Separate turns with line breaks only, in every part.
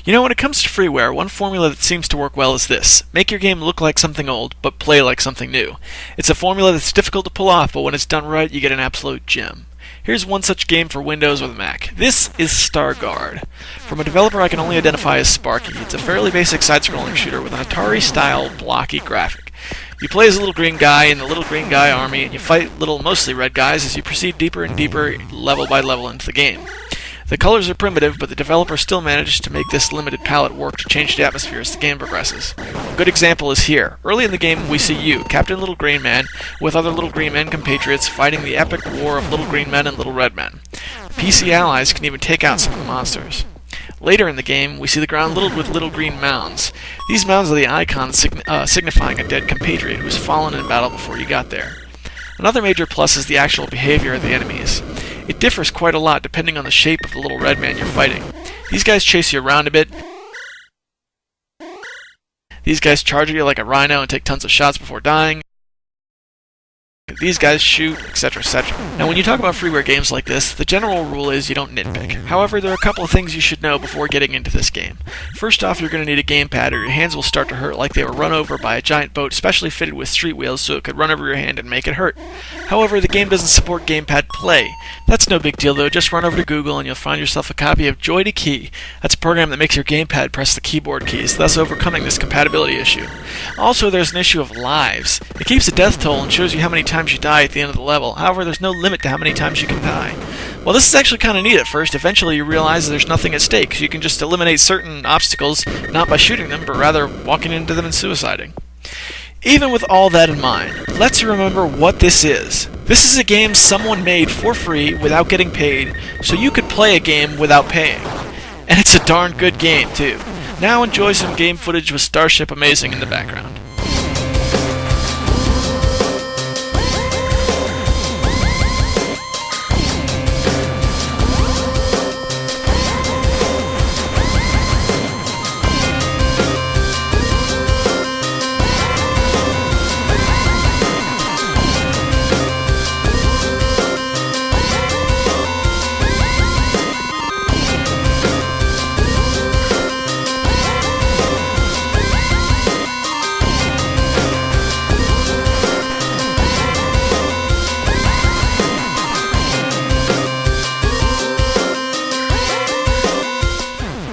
You know, when it comes to freeware, one formula that seems to work well is this. Make your game look like something old, but play like something new. It's a formula that's difficult to pull off, but when it's done right, you get an absolute gem. Here's one such game for Windows with Mac. This is Starguard. From a developer I can only identify as Sparky, it's a fairly basic side-scrolling shooter with an Atari-style blocky graphic. You play as a little green guy in the little green guy army, and you fight little mostly red guys as you proceed deeper and deeper, level by level, into the game. The colors are primitive, but the developer still managed to make this limited palette work to change the atmosphere as the game progresses. A good example is here. Early in the game, we see you, Captain Little Green Man, with other Little Green Men compatriots fighting the epic war of Little Green Men and Little Red Men. PC allies can even take out some of the monsters. Later in the game, we see the ground littered with little green mounds. These mounds are the icons signifying a dead compatriot who has fallen in battle before you got there. Another major plus is the actual behavior of the enemies. It differs quite a lot depending on the shape of the little red man you're fighting. These guys chase you around a bit. These guys charge at you like a rhino and take tons of shots before dying. These guys shoot, etc., etc. Now, when you talk about freeware games like this, the general rule is you don't nitpick. However, there are a couple of things you should know before getting into this game. First off, you're going to need a gamepad or your hands will start to hurt like they were run over by a giant boat specially fitted with street wheels so it could run over your hand and make it hurt. However, the game doesn't support gamepad play. That's no big deal though, just run over to Google and you'll find yourself a copy of Joy to Key. That's a program that makes your gamepad press the keyboard keys, thus overcoming this compatibility issue. Also, there's an issue of lives. It keeps a death toll and shows you how many times you die at the end of the level. However, there's no limit to how many times you can die. Well, this is actually kind of neat at first. Eventually you realize there's nothing at stake, so you can just eliminate certain obstacles, not by shooting them, but rather walking into them and suiciding. Even with all that in mind, let's remember what this is. This is a game someone made for free without getting paid, so you could play a game without paying. And it's a darn good game, too. Now enjoy some game footage with Starship Amazing in the background.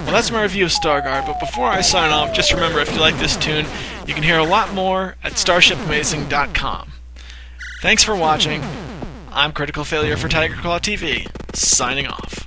Well, that's my review of Starguard, but before I sign off, just remember if you like this tune, you can hear a lot more at StarshipAmazing.com. Thanks for watching. I'm Critical Failure for Tiger Claw TV, signing off.